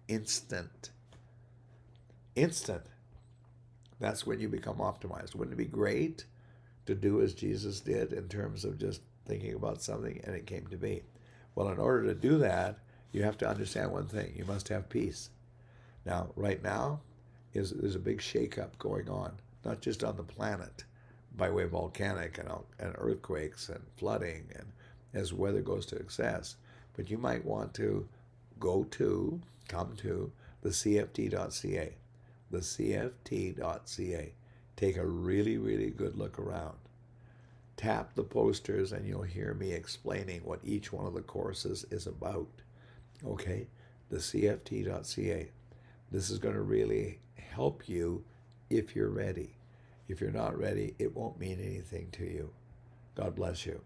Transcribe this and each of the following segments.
instant. Instant. That's when you become optimized. Wouldn't it be great to do as Jesus did in terms of just thinking about something and it came to be? Well, in order to do that, you have to understand one thing. You must have peace. Now, right now, there's a big shakeup going on, not just on the planet by way of volcanic and earthquakes and flooding and as weather goes to excess, but you might want to come to the CFT.ca, the CFT.ca. Take a really, really good look around. Tap the posters and you'll hear me explaining what each one of the courses is about. Okay? The CFT.ca. This is going to really help you if you're ready. If you're not ready, it won't mean anything to you. God bless you.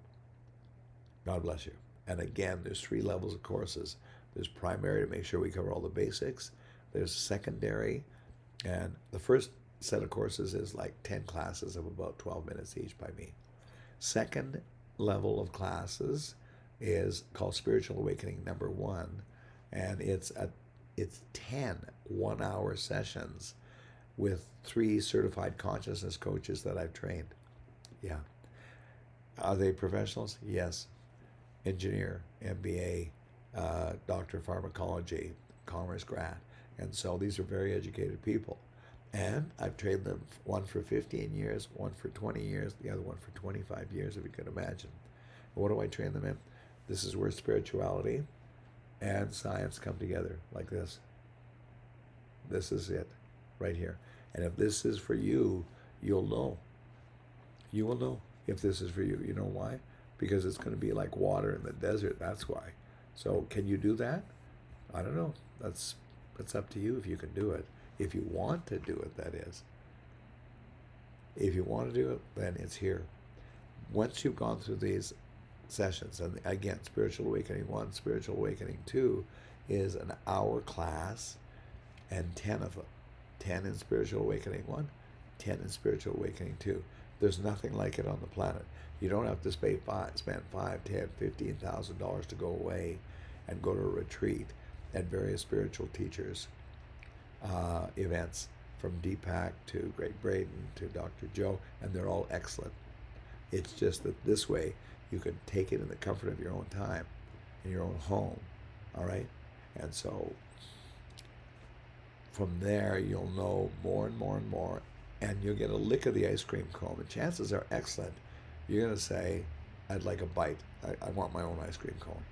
God bless you. And again, there's 3 levels of courses. There's primary to make sure we cover all the basics. There's secondary, and the first set of courses is like 10 classes of about 12 minutes each by me. Second level of classes is called Spiritual Awakening number 1, and it's 10 one-hour sessions with 3 certified consciousness coaches that I've trained. Yeah. Are they professionals? Yes. Engineer, MBA, doctor of pharmacology, commerce grad. And so these are very educated people. And I've trained them, one for 15 years, one for 20 years, the other one for 25 years, if you can imagine. And what do I train them in? This is where spirituality and science come together, like this. This is it, right here. And if this is for you, you'll know. You will know if this is for you. You know why? Because it's going to be like water in the desert. That's why. So can you do that? I don't know. That's up to you if you can do it. If you want to do it, that is. If you want to do it, then it's here. Once you've gone through these sessions, and again, Spiritual Awakening 1, Spiritual Awakening 2 is an hour class and 10 of them. 10 in Spiritual Awakening 1, 10 in Spiritual Awakening 2. There's nothing like it on the planet. You don't have to spend $5, $10, $15,000 to go away and go to a retreat at various spiritual teachers' events, from Deepak to Greg Braden to Dr. Joe, and they're all excellent. It's just that this way you can take it in the comfort of your own time, in your own home, all right? And so from there you'll know more and more and more, and you'll get a lick of the ice cream cone. And chances are excellent. You're going to say, I'd like a bite. I want my own ice cream cone.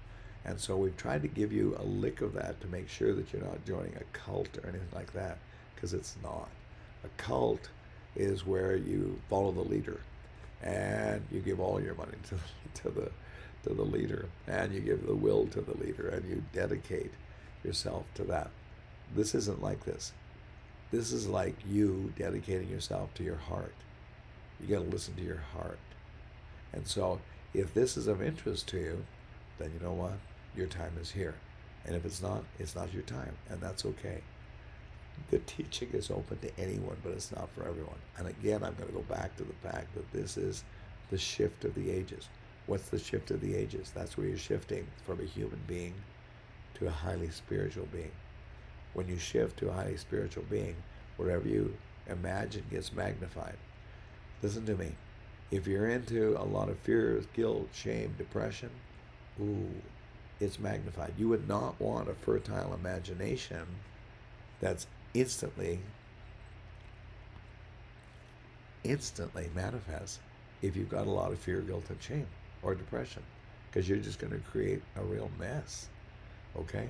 And so we've tried to give you a lick of that to make sure that you're not joining a cult or anything like that, because it's not. A cult is where you follow the leader and you give all your money to the leader, and you give the will to the leader, and you dedicate yourself to that. This isn't like this. This is like you dedicating yourself to your heart. You got to listen to your heart. And so if this is of interest to you, then you know what? Your time is here. And if it's not your time, and that's okay. The teaching is open to anyone, but it's not for everyone. And again, I'm going to go back to the fact that this is the shift of the ages. What's the shift of the ages? That's where you're shifting from a human being to a highly spiritual being. When you shift to a highly spiritual being, whatever you imagine gets magnified. Listen to me. If you're into a lot of fear, guilt, shame, depression, it's magnified. You would not want a fertile imagination that's instantly manifest if you've got a lot of fear, guilt, and shame or depression, because you're just going to create a real mess. Okay?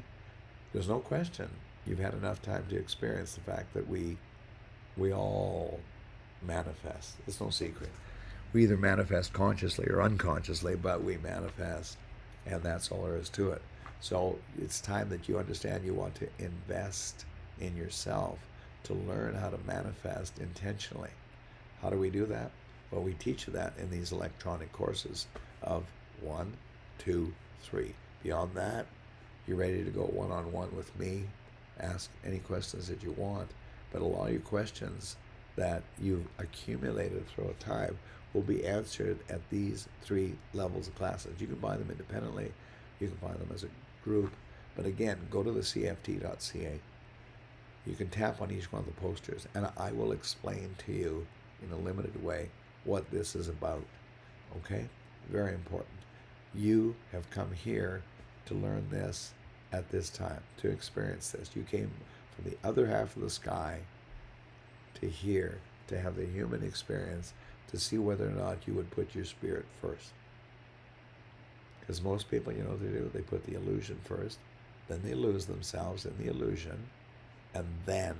There's no question you've had enough time to experience the fact that we all manifest. It's no secret. We either manifest consciously or unconsciously, but we manifest, and that's all there is to it. So it's time that you understand you want to invest in yourself to learn how to manifest intentionally. How do we do that? Well, we teach you that in these electronic courses of 1, 2, 3. Beyond that, you're ready to go one-on-one with me, ask any questions that you want, but a lot of your questions that you've accumulated through time will be answered at these 3 levels of classes. You can buy them independently, you can buy them as a group, But again, go to the cft.ca. You can tap on each one of the posters, and I will explain to you in a limited way what this is about. Okay? Very important. You have come here to learn this at this time, to experience this. You came from the other half of the sky to here, to have the human experience, to see whether or not you would put your spirit first. Because most people, you know what they do? They put the illusion first, then they lose themselves in the illusion, and then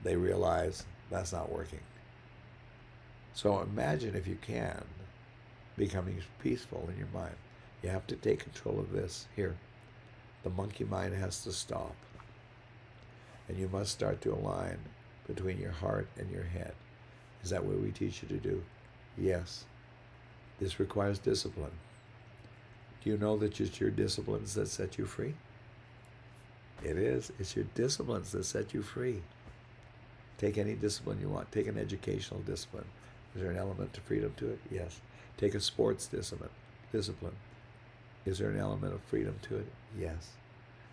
they realize that's not working. So imagine, if you can, becoming peaceful in your mind. You have to take control of this here. The monkey mind has to stop. And you must start to align between your heart and your head. Is that what we teach you to do? Yes. This requires discipline. Do you know that it's your disciplines that set you free? It is. It's your disciplines that set you free. Take any discipline you want. Take an educational discipline. Is there an element of freedom to it? Yes. Take a sports discipline. Is there an element of freedom to it? Yes.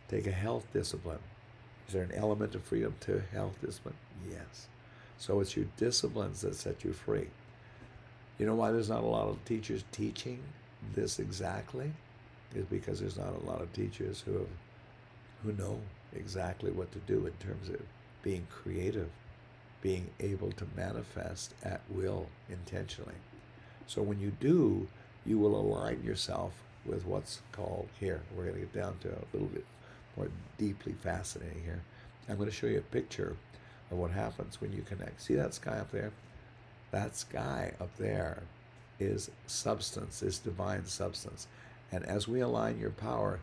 Take a health discipline. Is there an element of freedom to health discipline? Yes. So it's your disciplines that set you free. You know why there's not a lot of teachers teaching this exactly? Is because there's not a lot of teachers who know exactly what to do in terms of being creative, being able to manifest at will intentionally. So when you do, you will align yourself with what's called here. We're going to get down to a little bit more deeply fascinating here. I'm going to show you a picture of what happens when you connect. See that sky up there? That sky up there is substance, is divine substance. And as we align your power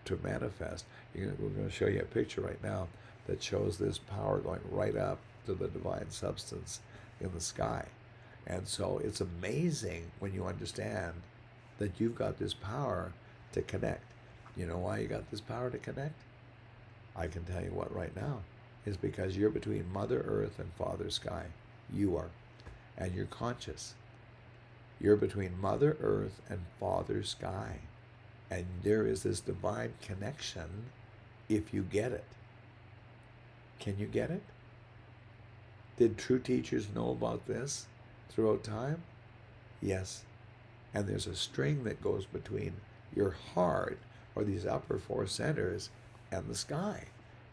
to manifest, we're going to show you a picture right now that shows this power going right up to the divine substance in the sky. And so it's amazing when you understand that you've got this power to connect. You know why you got this power to connect? I can tell you what right now. Is because you're between Mother Earth and Father Sky. You are. And you're conscious. You're between Mother Earth and Father Sky. And there is this divine connection if you get it. Can you get it? Did true teachers know about this throughout time? Yes. And there's a string that goes between your heart, or these upper four centers, and the sky.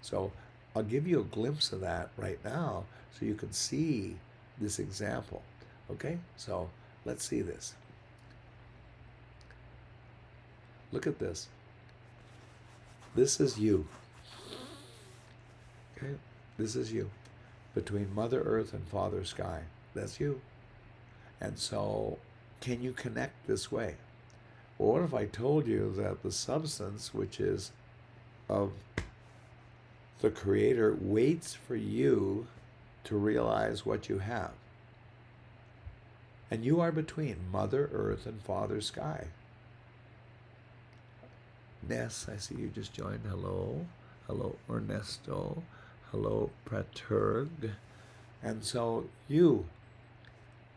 So I'll give you a glimpse of that right now so you can see this example. Okay? So let's see this. Look at this. This is you. Okay? This is you. Between Mother Earth and Father Sky. That's you. And so, can you connect this way? Well, what if I told you that the substance, which is of the Creator, waits for you to realize what you have? And you are between Mother Earth and Father Sky. Ness, I see you just joined. Hello. Hello, Ernesto. Hello, Praturg. And so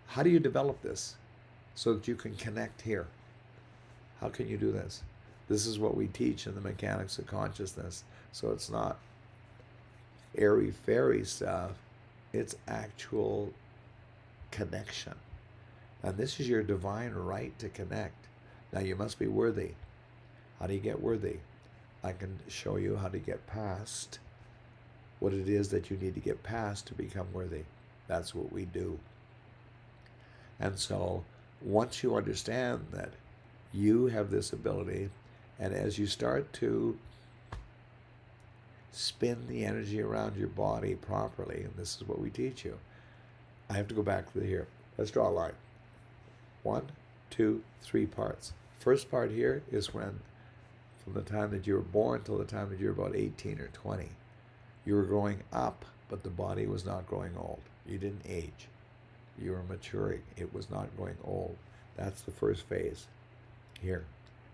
how do you develop this so that you can connect here? How can you do this? This is what we teach in the mechanics of consciousness. So it's not airy-fairy stuff. It's actual connection. And this is your divine right to connect. Now you must be worthy. How do you get worthy? I can show you how to get past what it is that you need to get past to become worthy. That's what we do. And so once you understand that you have this ability, and as you start to spin the energy around your body properly, and this is what we teach you. I have to go back to here. Let's draw a line. 1, 2, 3 parts. First part here is when, from the time that you were born till the time that you're about 18 or 20, you were growing up, but the body was not growing old. You didn't age. You were maturing. It was not growing old. That's the first phase here.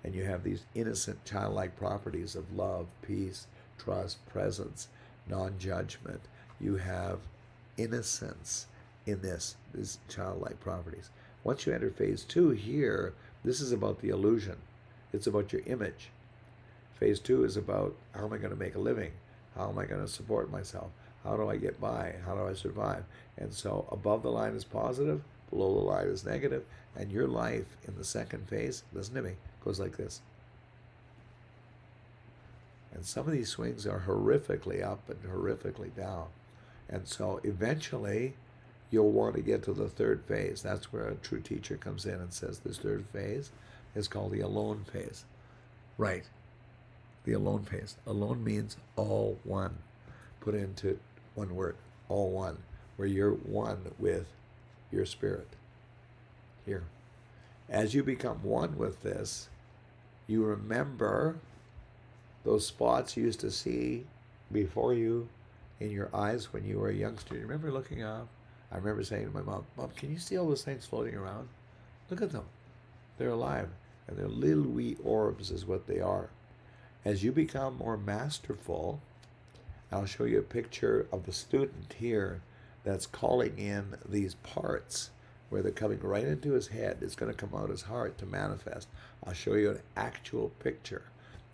And you have these innocent childlike properties of love, peace, trust, presence, non-judgment. You have innocence in these childlike properties. Once you enter phase 2 here, this is about the illusion. It's about your image. Phase 2 is about how am I going to make a living? How am I going to support myself? How do I get by? How do I survive? And so above the line is positive, below the line is negative, and your life in the second phase, listen to me, goes like this. And some of these swings are horrifically up and horrifically down. And so eventually you'll want to get to the third phase. That's where a true teacher comes in and says this third phase is called the alone phase. Right. The alone phase. Alone means all one. Put into one word, all one, where you're one with your spirit. Here. As you become one with this, you remember those spots you used to see before you in your eyes when you were a youngster. You remember looking up? I remember saying to my mom, Mom, can you see all those things floating around? Look at them. They're alive. And they're little wee orbs is what they are. As you become more masterful, I'll show you a picture of the student here that's calling in these parts where they're coming right into his head. It's going to come out his heart to manifest. I'll show you an actual picture,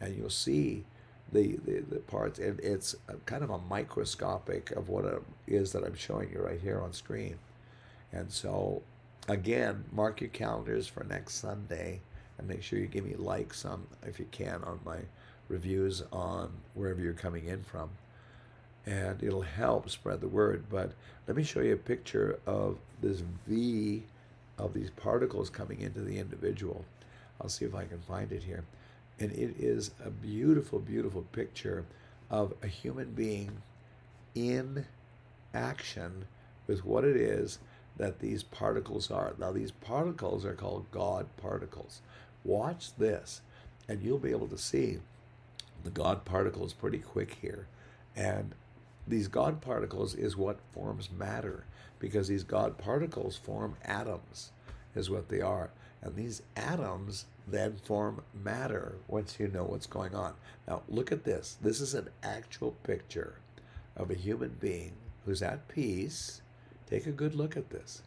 and you'll see the parts. And it's kind of a microscopic of what it is that I'm showing you right here on screen. And so, again, mark your calendars for next Sunday, and make sure you give me likes on, if you can, on my reviews on wherever you're coming in from. And it'll help spread the word. But let me show you a picture of this V of these particles coming into the individual. I'll see if I can find it here. And it is a beautiful, beautiful picture of a human being in action with what it is that these particles are. Now, these particles are called God particles. Watch this, and you'll be able to see the God particles pretty quick here. And these God particles is what forms matter, because these God particles form atoms, is what they are. And these atoms then form matter once you know what's going on. Now, look at this. This is an actual picture of a human being who's at peace. Take a good look at this.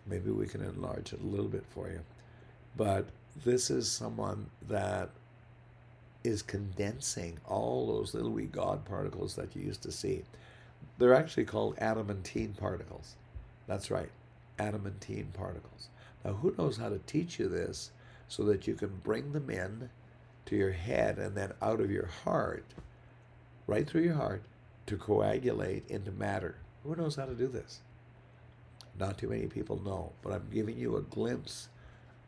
Maybe we can enlarge it a little bit for you. But this is someone that is condensing all those little wee God particles that you used to see. They're actually called adamantine particles. That's right, adamantine particles. Now, who knows how to teach you this so that you can bring them in to your head and then out of your heart, right through your heart, to coagulate into matter? Who knows how to do this? Not too many people know, but I'm giving you a glimpse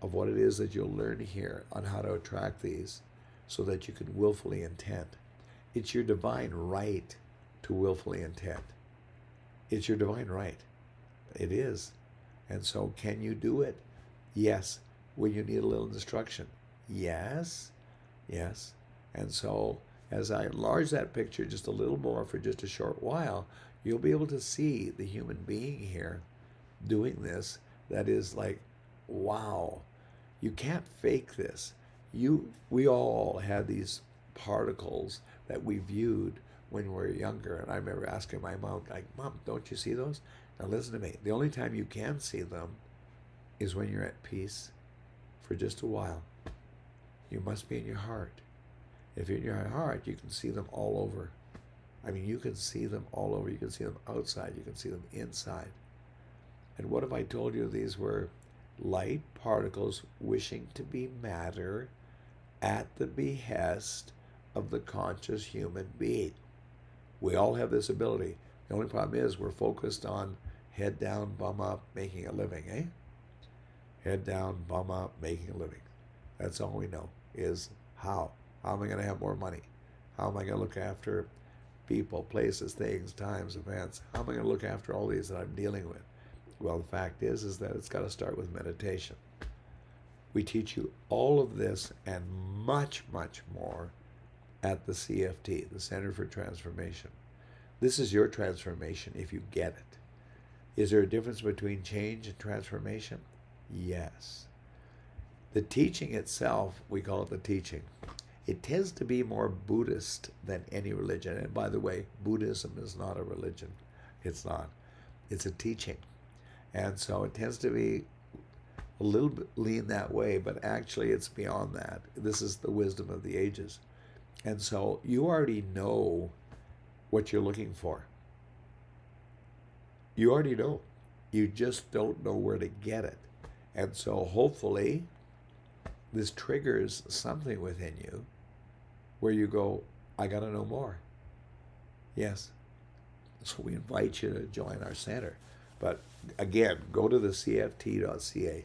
of what it is that you'll learn here on how to attract these so that you can willfully intend. It's your divine right to willfully intend. It's your divine right. It is. And so can you do it? Yes. Will you need a little instruction? Yes. Yes. And so as I enlarge that picture just a little more for just a short while, you'll be able to see the human being here doing this. That is like, wow. You can't fake this. We all had these particles that we viewed when we were younger. And I remember asking my mom, like, Mom, don't you see those? Now listen to me. The only time you can see them is when you're at peace for just a while. You must be in your heart. If you're in your heart, you can see them all over. I mean, you can see them all over. You can see them outside. You can see them inside. And what if I told you these were light particles wishing to be matter at the behest of the conscious human being? We all have this ability. The only problem is we're focused on head down, bum up, making a living, eh? Head down, bum up, making a living. That's all we know is how. How am I going to have more money? How am I going to look after people, places, things, times, events? How am I going to look after all these that I'm dealing with? Well, the fact is that it's got to start with meditation. We teach you all of this and much, much more at the CFT, the Center for Transformation. This is your transformation if you get it. Is there a difference between change and transformation? Yes. The teaching itself, we call it the teaching. It tends to be more Buddhist than any religion. And by the way, Buddhism is not a religion. It's not. It's a teaching. And so it tends to be a little bit lean that way, but actually it's beyond that. This is the wisdom of the ages. And so you already know what you're looking for. You already know. You just don't know where to get it. And so hopefully this triggers something within you where you go, I got to know more. Yes. So we invite you to join our center. But again, go to the CFT.ca.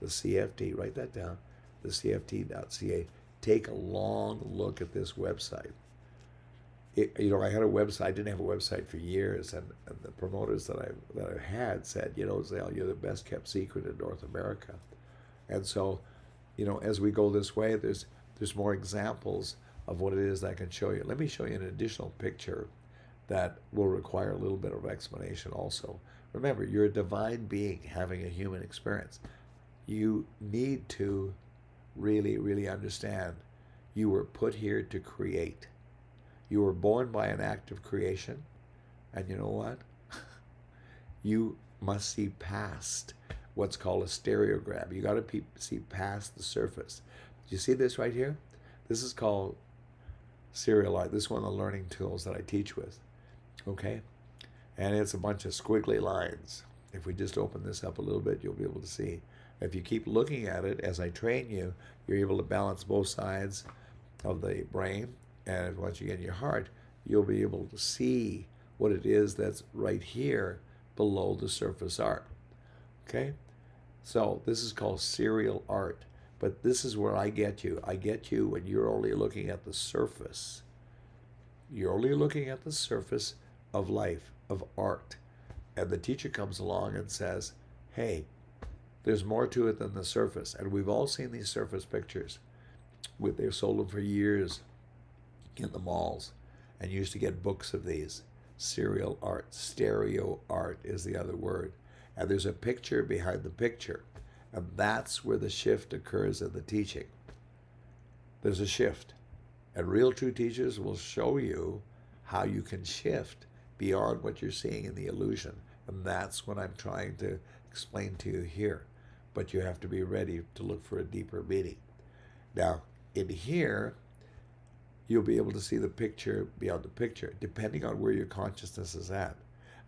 The CFT, write that down, the CFT.ca. Take a long look at this website. I had a website. I didn't have a website for years, and the promoters that I had said, Zale, you're the best kept secret in North America. And so, as we go this way, there's more examples of what it is that I can show you. Let me show you an additional picture that will require a little bit of explanation also. Remember, you're a divine being having a human experience. You need to really, really understand you were put here to create. You were born by an act of creation, and you know what? You must see past what's called a stereogram. You got to see past the surface. Do you see this right here? This is called Serial Art. This is one of the learning tools that I teach with. Okay? And it's a bunch of squiggly lines. If we just open this up a little bit, you'll be able to see. If you keep looking at it as I train you, you're able to balance both sides of the brain. And once you get in your heart, you'll be able to see what it is that's right here below the surface art. Okay? So this is called serial art. But this is where I get you. I get you when you're only looking at the surface. You're only looking at the surface of life, of art. And the teacher comes along and says, hey, there's more to it than the surface. And we've all seen these surface pictures. They've sold them for years in the malls, and used to get books of these. Serial art, stereo art is the other word. And there's a picture behind the picture. And that's where the shift occurs in the teaching. There's a shift. And real true teachers will show you how you can shift beyond what you're seeing in the illusion. And that's what I'm trying to explain to you here. But you have to be ready to look for a deeper meaning. Now, in here, you'll be able to see the picture beyond the picture, depending on where your consciousness is at.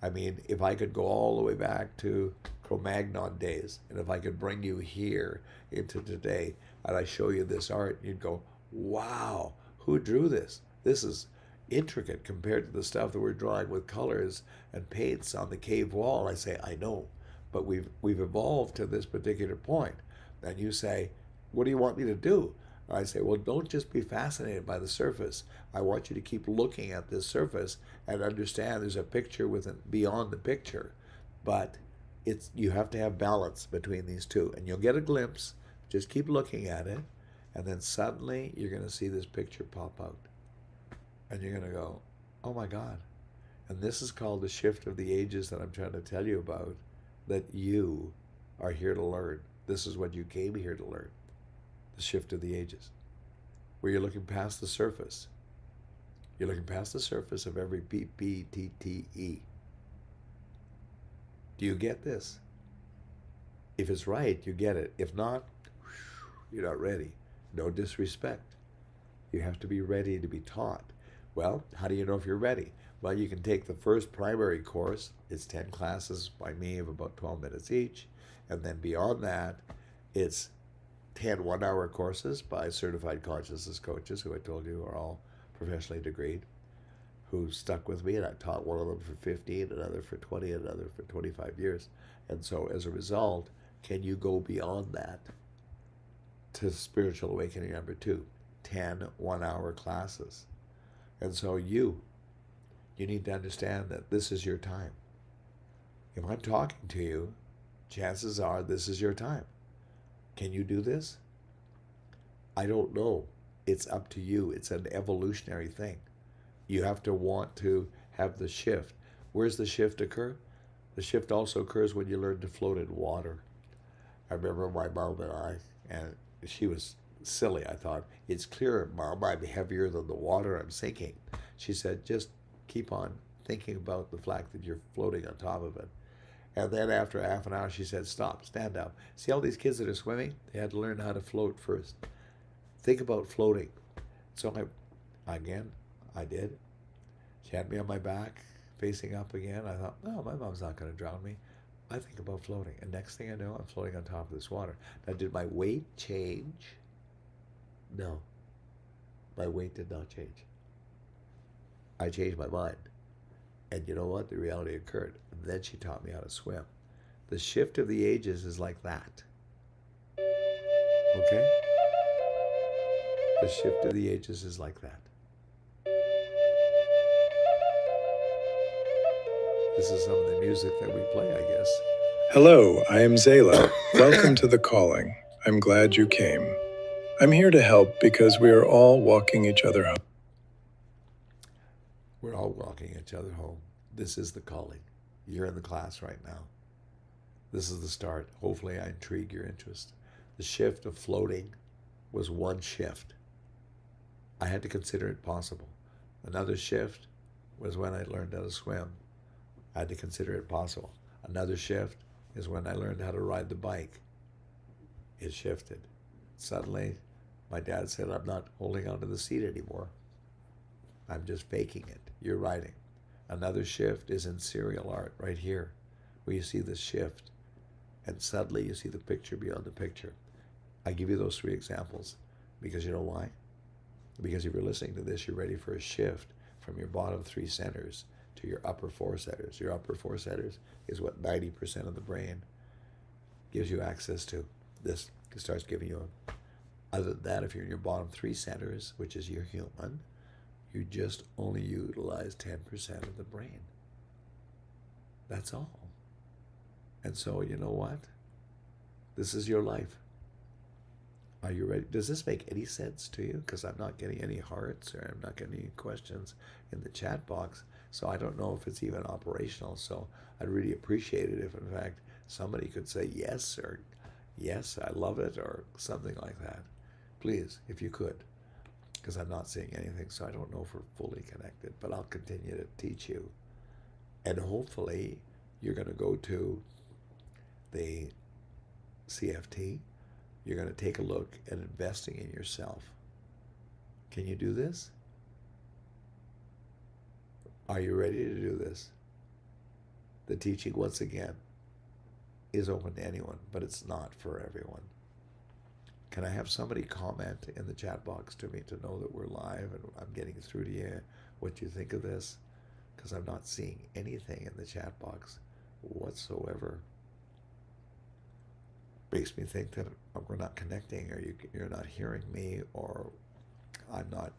I mean, if I could go all the way back to Cro-Magnon days, and if I could bring you here into today, and I show you this art, you'd go, wow, who drew this? This is intricate compared to the stuff that we're drawing with colors and paints on the cave wall. I say, I know, but we've evolved to this particular point. And you say, what do you want me to do? I say, well, don't just be fascinated by the surface. I want you to keep looking at this surface and understand there's a picture beyond the picture. But you have to have balance between these two. And you'll get a glimpse. Just keep looking at it. And then suddenly you're going to see this picture pop out. And you're going to go, oh my God. And this is called the shift of the ages that I'm trying to tell you about, that you are here to learn. This is what you came here to learn. The shift of the ages, where you're looking past the surface. You're looking past the surface of every PPTTE. Do you get this? If it's right, you get it. If not, you're not ready. No disrespect. You have to be ready to be taught. Well, how do you know if you're ready? Well, you can take the first primary course. It's 10 classes by me of about 12 minutes each. And then beyond that, it's 10 one-hour courses by certified consciousness coaches who I told you are all professionally degreed, who stuck with me, and I taught one of them for 15, another for 20, another for 25 years. And so as a result, can you go beyond that to spiritual awakening number 2? 10 one-hour classes. And so you need to understand that this is your time. If I'm talking to you, chances are this is your time. Can you do this? I don't know. It's up to you. It's an evolutionary thing. You have to want to have the shift. Where's the shift occur? The shift also occurs when you learn to float in water. I remember my mom and she was silly. I thought, it's clear, Mom, I'm heavier than the water I'm sinking. She said, just keep on thinking about the fact that you're floating on top of it. And then after half an hour, she said, stop, stand up. See all these kids that are swimming? They had to learn how to float first. Think about floating. So Again, I did. She had me on my back, facing up again. I thought, no, my mom's not going to drown me. I think about floating. And next thing I know, I'm floating on top of this water. Now, did my weight change? No, my weight did not change. I changed my mind. And you know what? The reality occurred. And then she taught me how to swim. The shift of the ages is like that. Okay? The shift of the ages is like that. This is some of the music that we play, I guess. Hello, I am Zayla. Welcome to The Calling. I'm glad you came. I'm here to help because we are all walking each other home. We're all walking each other home. This is the calling. You're in the class right now. This is the start. Hopefully I intrigue your interest. The shift of floating was one shift. I had to consider it possible. Another shift was when I learned how to swim. I had to consider it possible. Another shift is when I learned how to ride the bike. It shifted. Suddenly, my dad said, I'm not holding onto the seat anymore. I'm just faking it. You're riding. Another shift is in serial art right here, where you see the shift, and suddenly you see the picture beyond the picture. I give you those three examples because you know why? Because if you're listening to this, you're ready for a shift from your bottom three centers to your upper four centers. Your upper four centers is what 90% of the brain gives you access to. This starts giving you other than that, if you're in your bottom three centers, which is your human, you just only utilize 10% of the brain. That's all. And so, you know what? This is your life. Are you ready? Does this make any sense to you? Because I'm not getting any hearts or I'm not getting any questions in the chat box. So I don't know if it's even operational. So I'd really appreciate it if, in fact, somebody could say yes or yes, I love it or something like that. Please, if you could, because I'm not seeing anything. So I don't know if we're fully connected, but I'll continue to teach you. And hopefully you're going to go to the CFT. You're going to take a look at investing in yourself. Can you do this? Are you ready to do this? The teaching, once again, is open to anyone, but it's not for everyone. Can I have somebody comment in the chat box to me to know that we're live and I'm getting through to you what you think of this? Because I'm not seeing anything in the chat box whatsoever. Makes me think that we're not connecting, or you're not hearing me, or I'm not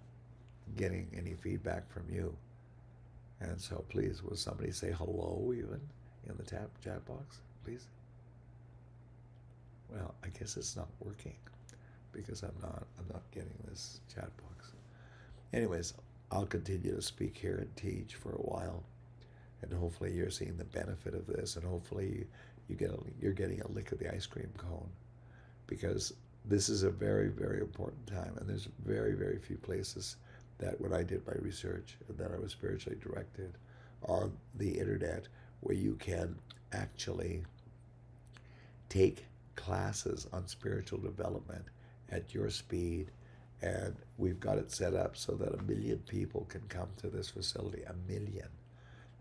getting any feedback from you. And so please, will somebody say hello even in the chat box, please? Well, I guess it's not working because I'm not getting this chat box. Anyways, I'll continue to speak here and teach for a while, and hopefully you're seeing the benefit of this, and hopefully you're getting a lick of the ice cream cone, because this is a very, very important time, and there's very, very few places that when I did my research and that I was spiritually directed on the internet where you can actually take classes on spiritual development at your speed. And we've got it set up so that 1 million people can come to this facility, 1 million.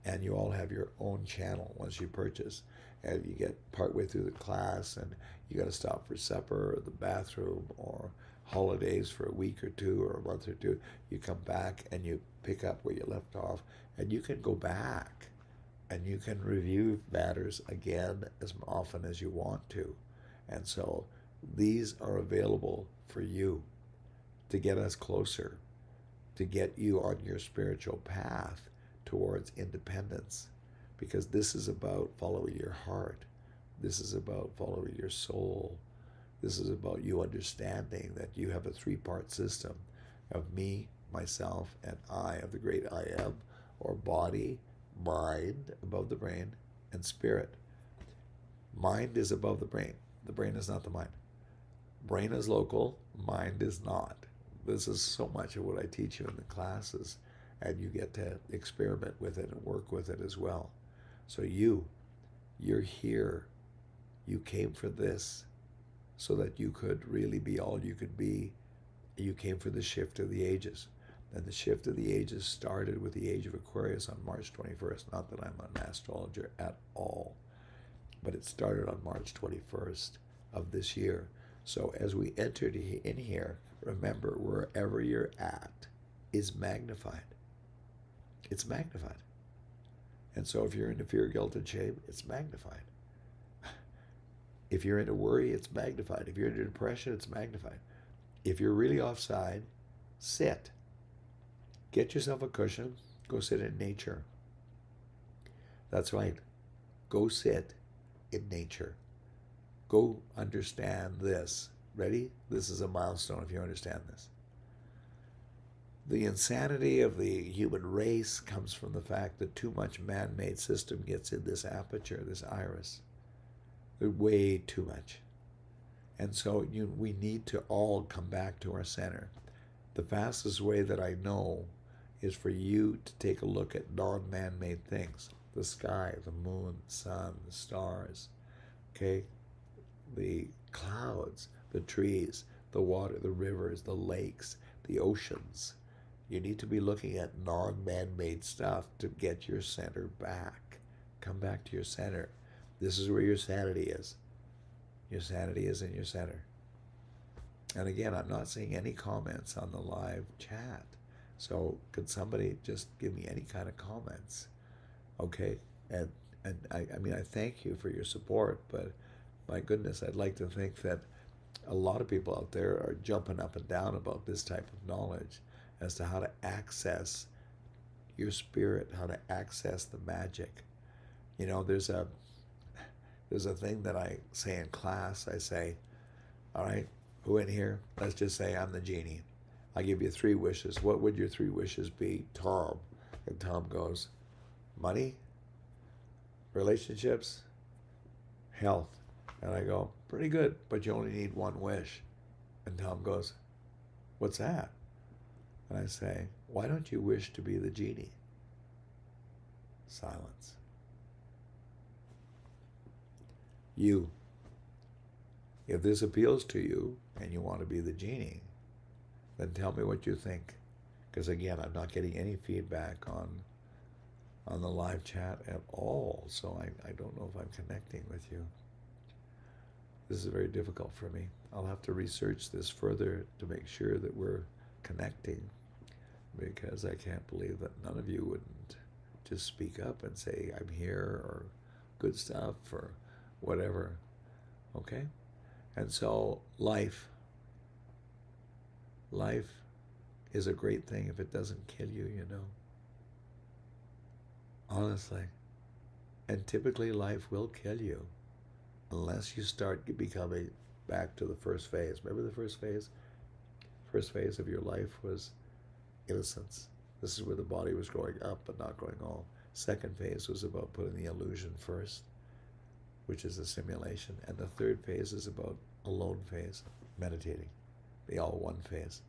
And you all have your own channel once you purchase. And you get partway through the class and you got to stop for supper or the bathroom or holidays for a week or two or a month or two. You come back and you pick up where you left off, and you can go back and you can review matters again as often as you want to. And so these are available for you to get us closer, to get you on your spiritual path towards independence, because this is about following your heart. This is about following your soul. This is about you understanding that you have a three-part system of me, myself, and I, of the great I am, or body, mind above the brain, and spirit. Mind is above the brain. The brain is not the mind. Brain is local, mind is not. This is so much of what I teach you in the classes, and you get to experiment with it and work with it as well. So you're here. You came for this so that you could really be all you could be. You came for the shift of the ages. And the shift of the ages started with the age of Aquarius on March 21st. Not that I'm an astrologer at all, but it started on March 21st of this year. So as we entered in here, remember, wherever you're at is magnified. It's magnified. And so if you're into fear, guilt, and shame, it's magnified. If you're into worry, it's magnified. If you're into depression, it's magnified. If you're really offside, sit. Get yourself a cushion. Go sit in nature. That's right. Go sit in nature. Go understand this. Ready? This is a milestone if you understand this. The insanity of the human race comes from the fact that too much man-made system gets in this aperture, this iris. Way too much. And so we need to all come back to our center. The fastest way that I know is for you to take a look at non-man-made things. The sky, the moon, the sun, the stars, okay? The clouds, the trees, the water, the rivers, the lakes, the oceans. You need to be looking at non-man-made stuff to get your center back. Come back to your center. This is where your sanity is. Your sanity is in your center. And again, I'm not seeing any comments on the live chat. So could somebody just give me any kind of comments? Okay? And I mean, I thank you for your support, but my goodness, I'd like to think that a lot of people out there are jumping up and down about this type of knowledge as to how to access your spirit, how to access the magic. You know, there's a thing that I say in class. I say, all right, who in here? Let's just say I'm the genie. I give you 3 wishes. What would your 3 wishes be, Tom? And Tom goes, money, relationships, health. And I go, pretty good, but you only need 1 wish. And Tom goes, what's that? And I say, why don't you wish to be the genie? Silence. You. If this appeals to you and you want to be the genie, then tell me what you think. Because again, I'm not getting any feedback on the live chat at all. So I don't know if I'm connecting with you. This is very difficult for me. I'll have to research this further to make sure that we're connecting, because I can't believe that none of you wouldn't just speak up and say, I'm here, or good stuff, or whatever. Okay? And so life is a great thing if it doesn't kill you, you know. Honestly. And typically life will kill you unless you start becoming back to the first phase. Remember the first phase? First phase of your life was innocence. This is where the body was growing up but not growing old. Second phase was about putting the illusion first, which is a simulation. And the third phase is about alone phase, meditating, the all one phase.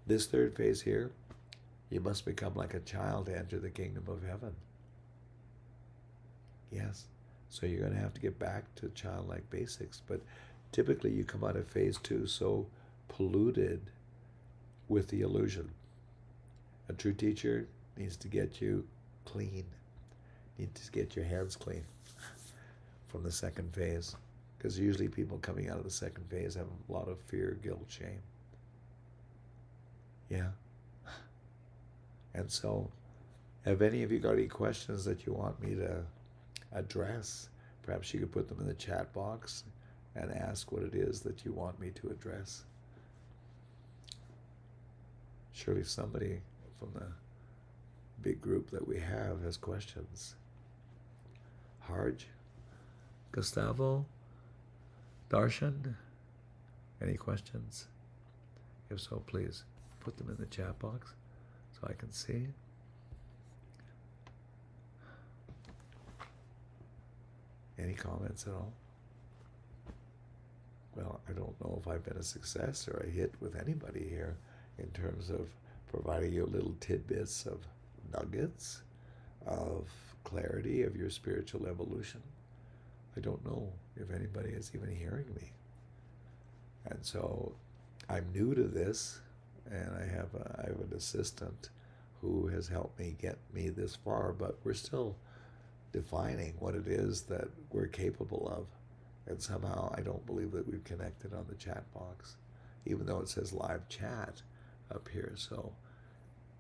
This third phase here, you must become like a child to enter the kingdom of heaven. Yes. So you're going to have to get back to childlike basics. But typically you come out of phase 2 so polluted with the illusion. A true teacher needs to get you clean, needs to get your hands clean from the second phase. Because usually people coming out of the second phase have a lot of fear, guilt, shame. Yeah. And so, have any of you got any questions that you want me to address? Perhaps you could put them in the chat box and ask what it is that you want me to address. Surely somebody from the big group that we have has questions. Harj? Gustavo? Darshan? Any questions? If so, please put them in the chat box so I can see. Any comments at all? Well, I don't know if I've been a success or a hit with anybody here in terms of providing you little tidbits of nuggets of clarity of your spiritual evolution. I don't know if anybody is even hearing me. And so I'm new to this, and I have an assistant who has helped me get me this far, but we're still defining what it is that we're capable of. And somehow I don't believe that we've connected on the chat box, even though it says live chat up here. So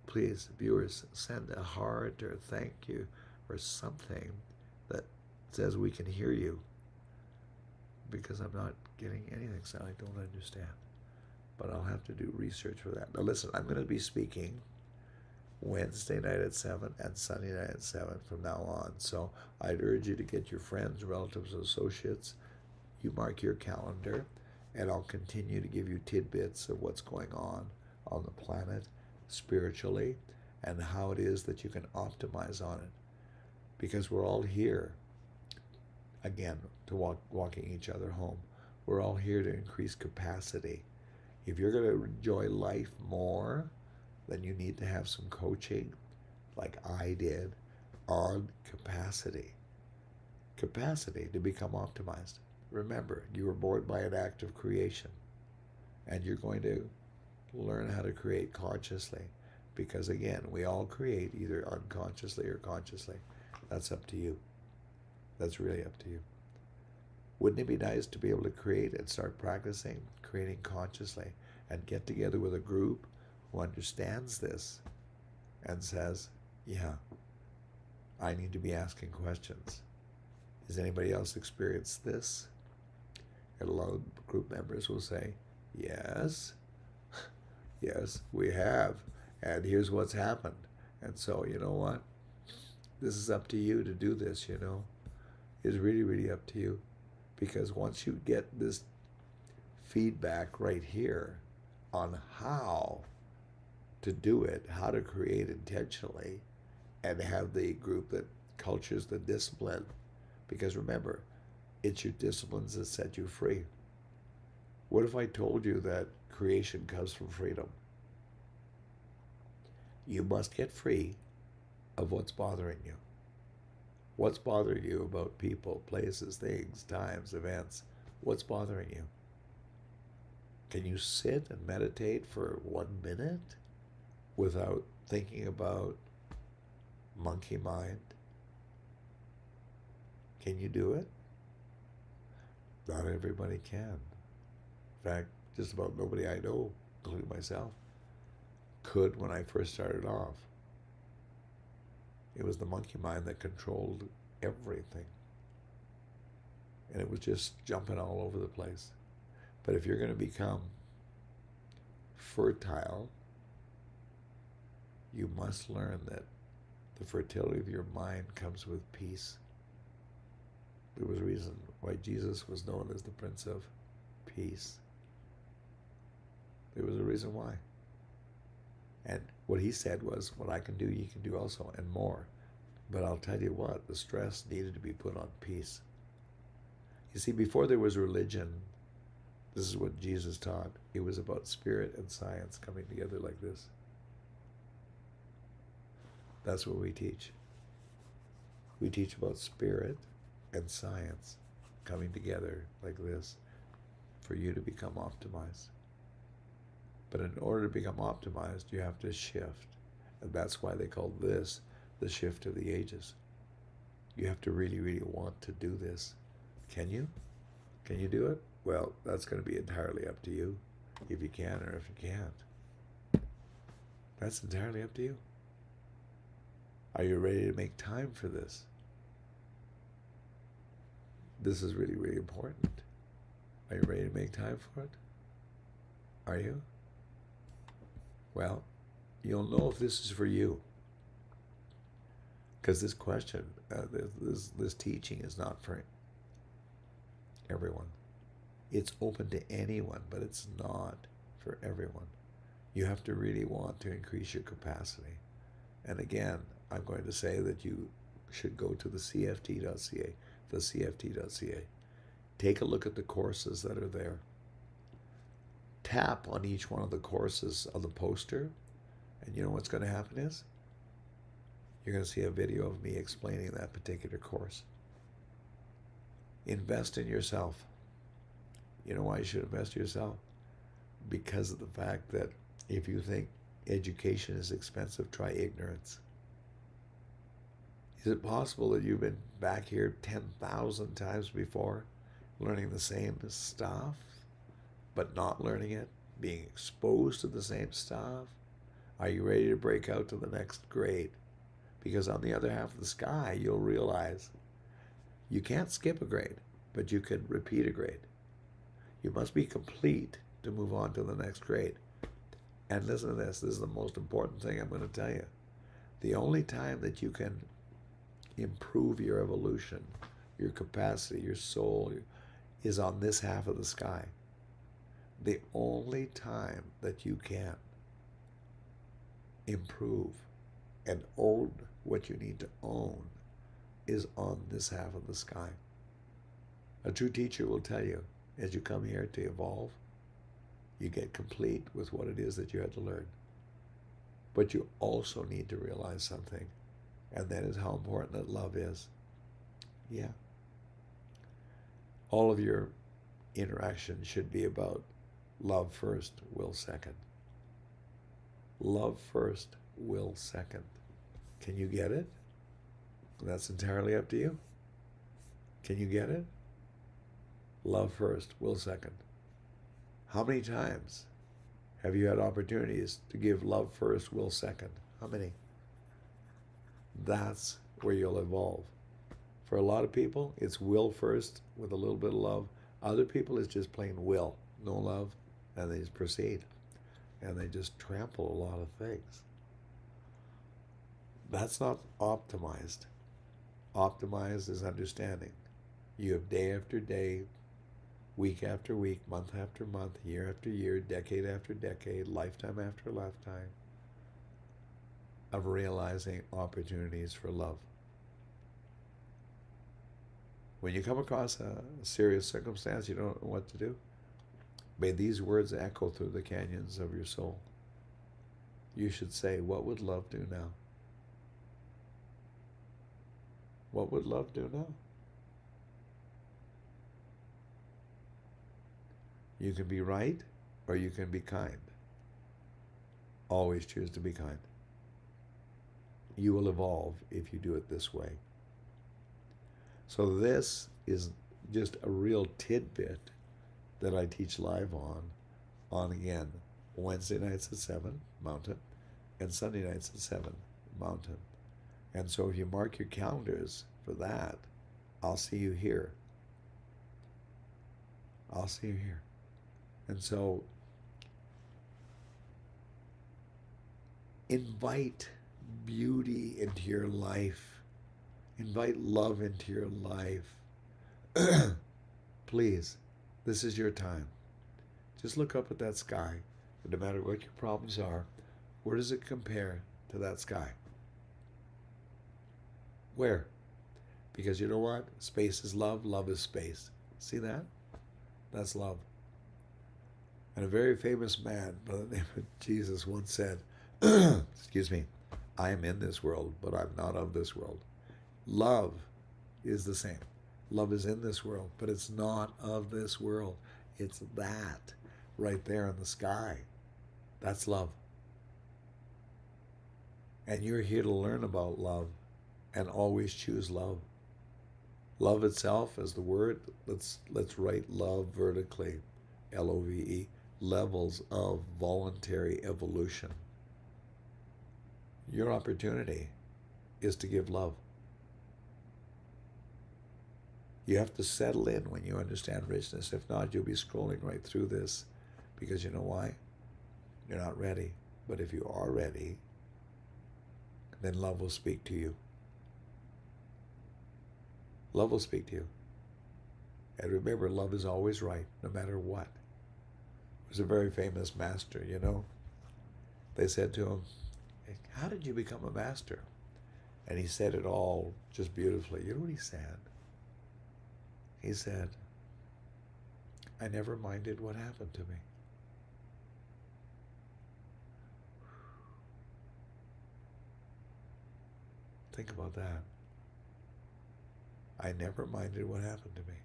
please, viewers, send a heart or thank you or something that says we can hear you, because I'm not getting anything, so I don't understand. But I'll have to do research for that. Now listen, I'm going to be speaking Wednesday night at 7 and Sunday night at 7 from now on. So I'd urge you to get your friends, relatives, associates. You mark your calendar, and I'll continue to give you tidbits of what's going on the planet spiritually and how it is that you can optimize on it. Because we're all here, again, to walking each other home. We're all here to increase capacity. If you're going to enjoy life more, then you need to have some coaching, like I did, on capacity. Capacity to become optimized. Remember, you were born by an act of creation, and you're going to learn how to create consciously, because again, we all create either unconsciously or consciously. That's up to you. That's really up to you. Wouldn't it be nice to be able to create and start practicing creating consciously and get together with a group who understands this and says, yeah, I need to be asking questions. Has anybody else experienced this? And a lot of group members will say, yes, yes, we have. And here's what's happened. And so, you know what? This is up to you to do this, you know. It's really, really up to you. Because once you get this feedback right here on how to do it, how to create intentionally, and have the group that cultures the discipline. Because remember, it's your disciplines that set you free. What if I told you that creation comes from freedom? You must get free of what's bothering you. What's bothering you about people, places, things, times, events? What's bothering you? Can you sit and meditate for 1 minute without thinking about monkey mind? Can you do it? Not everybody can. In fact, just about nobody I know, including myself, could when I first started off. It was the monkey mind that controlled everything. And it was just jumping all over the place. But if you're going to become fertile, you must learn that the fertility of your mind comes with peace. There was a reason why Jesus was known as the Prince of Peace. There was a reason why. And what he said was, what I can do, you can do also, and more. But I'll tell you what, the stress needed to be put on peace. You see, before there was religion, this is what Jesus taught. It was about spirit and science coming together like this. That's what we teach. We teach about spirit and science coming together like this for you to become optimized. But in order to become optimized, you have to shift. And that's why they call this the shift of the ages. You have to really, really want to do this. Can you? Can you do it? Well, that's going to be entirely up to you, if you can or if you can't. That's entirely up to you. Are you ready to make time for this? This is really, really important. Are you ready to make time for it? Are you? Well, you'll know if this is for you. Because this question, this teaching is not for everyone. It's open to anyone, but it's not for everyone. You have to really want to increase your capacity. And again, I'm going to say that you should go to the CFT.ca, the CFT.ca. Take a look at the courses that are there. Tap on each one of the courses on the poster, and you know what's going to happen is you're going to see a video of me explaining that particular course. Invest in yourself. You know why you should invest in yourself? Because of the fact that If you think education is expensive, try ignorance. Is it possible that you've been back here 10,000 times before, learning the same stuff, but not learning it, being exposed to the same stuff? Are you ready to break out to the next grade? Because on the other half of the sky, you'll realize you can't skip a grade, but you can repeat a grade. You must be complete to move on to the next grade. And listen to this. This is the most important thing I'm going to tell you. The only time that you can improve your evolution, your capacity, your soul, is on this half of the sky. The only time that you can improve and own what you need to own is on this half of the sky. A true teacher will tell you, as you come here to evolve, you get complete with what it is that you had to learn. But you also need to realize something, and that is how important that love is. Yeah. All of your interaction should be about love first, will second. Love first, will second. Can you get it? That's entirely up to you. Can you get it? Love first, will second. How many times have you had opportunities to give love first, will second? How many? That's where you'll evolve. For a lot of people, it's will first with a little bit of love. Other people, it's just plain will, no love, and they just proceed. And they just trample a lot of things. That's not optimized. Optimized is understanding. You have day after day, week after week, month after month, year after year, decade after decade, lifetime after lifetime of realizing opportunities for love. When you come across a serious circumstance, you don't know what to do, may these words echo through the canyons of your soul. You should say, what would love do now? What would love do now? You can be right or you can be kind. Always choose to be kind. You will evolve if you do it this way. So this is just a real tidbit that I teach live on again, Wednesday nights at 7, Mountain, and Sunday nights at 7, Mountain. And so if you mark your calendars for that, I'll see you here. I'll see you here. And so invite beauty into your life. Invite love into your life. Please, this is your time. Just look up at that sky. And no matter what your problems are, where does it compare to that sky? Where? Because you know what? Space is love, love is space. See that? That's love. And a very famous man by the name of Jesus once said, excuse me, I am in this world, but I'm not of this world. Love is the same. Love is in this world, but it's not of this world. It's that right there in the sky. That's love. And you're here to learn about love and always choose love. Love itself as the word, let's write love vertically, L-O-V-E, levels of voluntary evolution. Your opportunity is to give love. You have to settle in when you understand richness. If not, you'll be scrolling right through this because you know why? You're not ready. But if you are ready, then love will speak to you. Love will speak to you. And remember, love is always right, no matter what. It was a very famous master, you know. They said to him, how did you become a master? And he said it all just beautifully. You know what he said? He said, I never minded what happened to me. Think about that. I never minded what happened to me.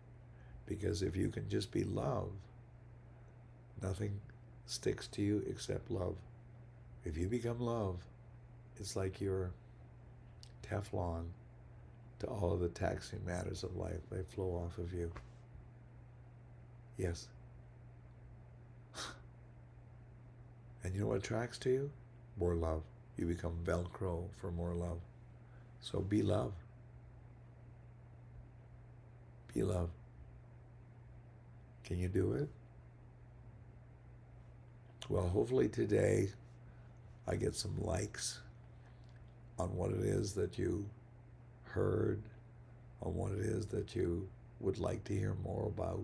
Because if you can just be love, nothing sticks to you except love. If you become love, it's like you're Teflon to all of the taxing matters of life. They flow off of you. Yes. And you know what attracts to you? More love. You become Velcro for more love. So be love. Be love. Can you do it? Well, hopefully today I get some likes on what it is that you heard, on what it is that you would like to hear more about.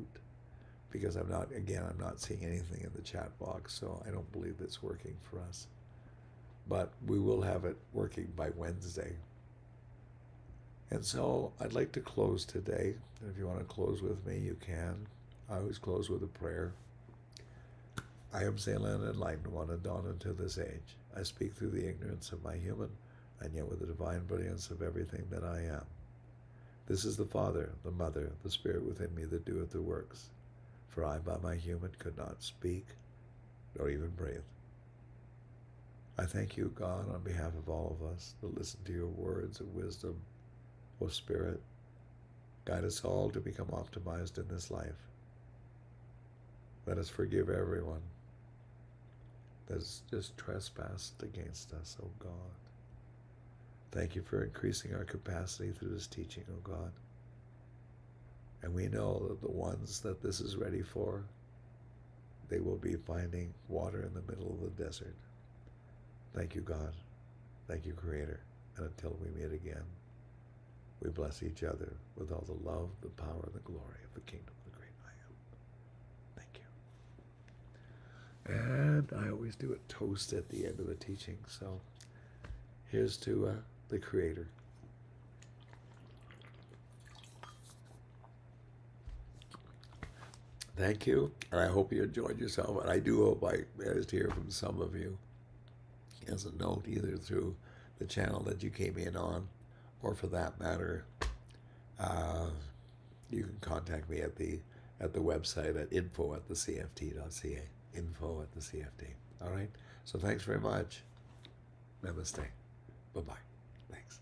Because I'm not seeing anything in the chat box, so I don't believe it's working for us. But we will have it working by Wednesday. And so I'd like to close today. And if you want to close with me, you can. I always close with a prayer. I am Selah, an enlightened one, and dawned into this age. I speak through the ignorance of my human, and yet with the divine brilliance of everything that I am. This is the Father, the Mother, the Spirit within me that doeth the works. For I by my human could not speak, nor even breathe. I thank you, God, on behalf of all of us that listen to your words of wisdom. O Spirit, guide us all to become optimized in this life. Let us forgive everyone that has just trespassed against us, O God. Thank you for increasing our capacity through this teaching, O God. And we know that the ones that this is ready for, they will be finding water in the middle of the desert. Thank you, God. Thank you, Creator. And until we meet again, we bless each other with all the love, the power, and the glory of the kingdom of the great I am. Thank you. And I always do a toast at the end of the teaching. So here's to the Creator. Thank you, and I hope you enjoyed yourself. And I do hope I managed to hear from some of you as a note, either through the channel that you came in on, or for that matter, you can contact me at the website at info@thecft.ca. Info@thecft. All right. So thanks very much. Namaste. Bye-bye. Thanks.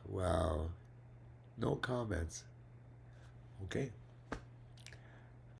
Wow. No comments. Okay.